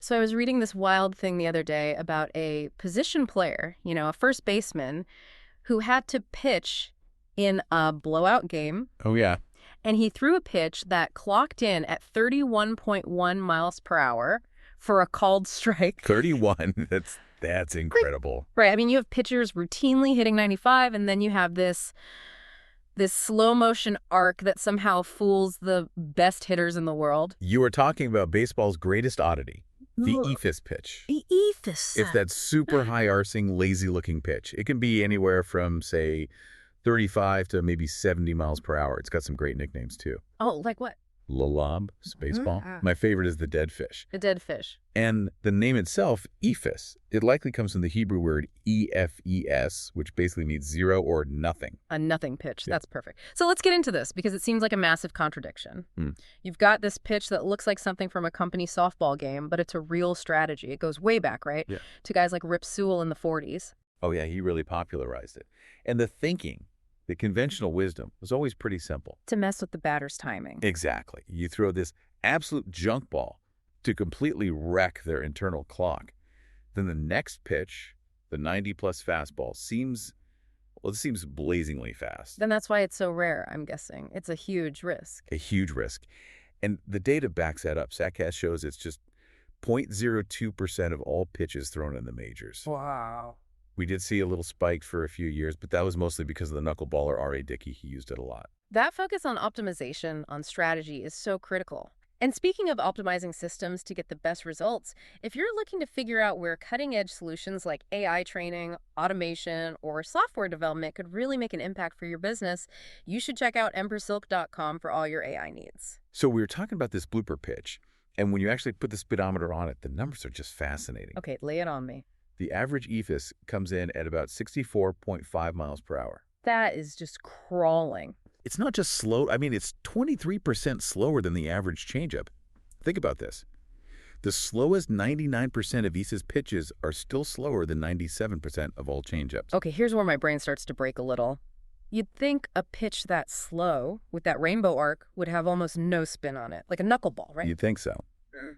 So I was reading this wild thing the other day about a position player, a first baseman, who had to pitch in a blowout game. Oh, yeah. And he threw a pitch that clocked in at 31.1 miles per hour for a called strike. 31. That's incredible. Right. I mean, you have pitchers routinely hitting 95, and then you have this slow motion arc that somehow fools the best hitters in the world. You are talking about baseball's greatest oddity, the Eephus pitch. The Eephus. It's that super high arcing, lazy looking pitch. It can be anywhere from, say, 35 to maybe 70 miles per hour. It's got some great nicknames too. Oh, like what? Lob, baseball. My favorite is the dead fish. The dead fish. And the name itself, Eephus, it likely comes from the Hebrew word E-F-E-S, which basically means zero or nothing. A nothing pitch. Yeah. That's perfect. So let's get into this because it seems like a massive contradiction. You've got this pitch that looks like something from a company softball game, but it's a real strategy. It goes way back, right? Yeah. To guys like Rip Sewell in the 40s. Oh, yeah, he really popularized it. And the thinking, the conventional wisdom, was always pretty simple. To mess with the batter's timing. Exactly. You throw this absolute junk ball to completely wreck their internal clock. Then the next pitch, the 90-plus fastball, seems blazingly fast. Then that's why it's so rare, I'm guessing. It's a huge risk. A huge risk. And the data backs that up. StatCast shows it's just 0.02% of all pitches thrown in the majors. Wow. We did see a little spike for a few years, but that was mostly because of the knuckleballer R.A. Dickey. He used it a lot. That focus on optimization, on strategy, is so critical. And speaking of optimizing systems to get the best results, if you're looking to figure out where cutting-edge solutions like AI training, automation, or software development could really make an impact for your business, you should check out embersilk.com for all your AI needs. So we were talking about this blooper pitch, and when you actually put the speedometer on it, the numbers are just fascinating. Okay, lay it on me. The average Eephus comes in at about 64.5 miles per hour. That is just crawling. It's not just slow. I mean, it's 23% slower than the average changeup. Think about this. The slowest 99% of Eephus pitches are still slower than 97% of all changeups. Okay, here's where my brain starts to break a little. You'd think a pitch that slow, with that rainbow arc, would have almost no spin on it, like a knuckleball, right? You'd think so.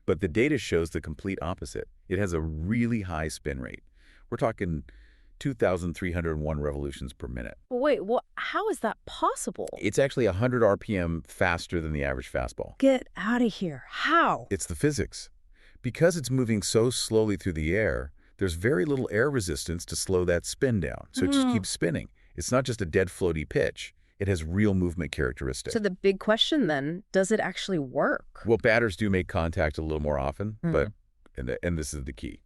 But the data shows the complete opposite. It has a really high spin rate. We're talking 2,301 revolutions per minute. Wait, how is that possible? It's actually 100 RPM faster than the average fastball. Get out of here. How? It's the physics. Because it's moving so slowly through the air, there's very little air resistance to slow that spin down. So it just keeps spinning. It's not just a dead floaty pitch. It has real movement characteristics. So the big question then, does it actually work? Well, batters do make contact a little more often, but, and this is the key,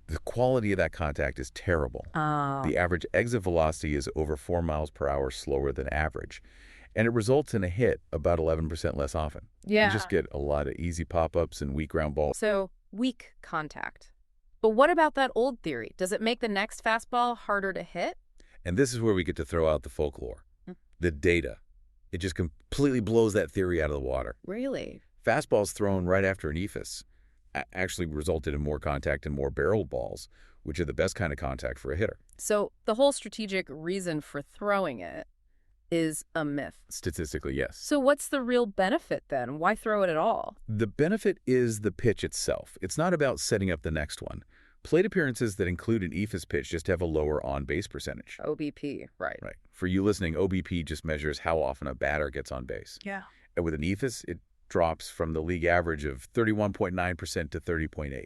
the quality of that contact is terrible. The average exit velocity is over 4 miles per hour slower than average, and it results in a hit about 11% less often. Yeah. You just get a lot of easy pop-ups and weak ground balls. So weak contact. But what about that old theory? Does it make the next fastball harder to hit? And this is where we get to throw out the folklore. The data. It just completely blows that theory out of the water. Really? Fastballs thrown right after an Eephus actually resulted in more contact and more barreled balls, which are the best kind of contact for a hitter. So the whole strategic reason for throwing it is a myth. Statistically, yes. So what's the real benefit then? Why throw it at all? The benefit is the pitch itself. It's not about setting up the next one. Plate appearances that include an Eephus pitch just have a lower on-base percentage. OBP, right. Right. For you listening, OBP just measures how often a batter gets on base. Yeah. And with an Eephus, it drops from the league average of 31.9% to 30.8%.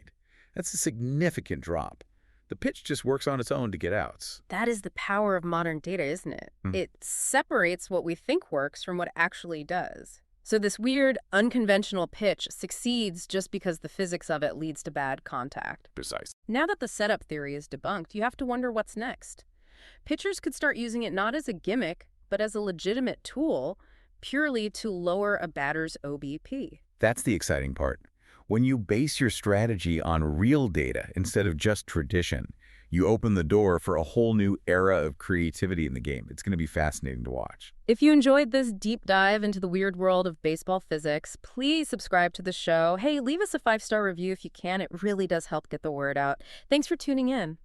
That's a significant drop. The pitch just works on its own to get outs. That is the power of modern data, isn't it? It separates what we think works from what actually does. So this weird, unconventional pitch succeeds just because the physics of it leads to bad contact. Precise. Now that the setup theory is debunked, you have to wonder what's next. Pitchers could start using it not as a gimmick, but as a legitimate tool, purely to lower a batter's OBP. That's the exciting part. When you base your strategy on real data instead of just tradition, you open the door for a whole new era of creativity in the game. It's going to be fascinating to watch. If you enjoyed this deep dive into the weird world of baseball physics, please subscribe to the show. Hey, leave us a 5-star review if you can. It really does help get the word out. Thanks for tuning in.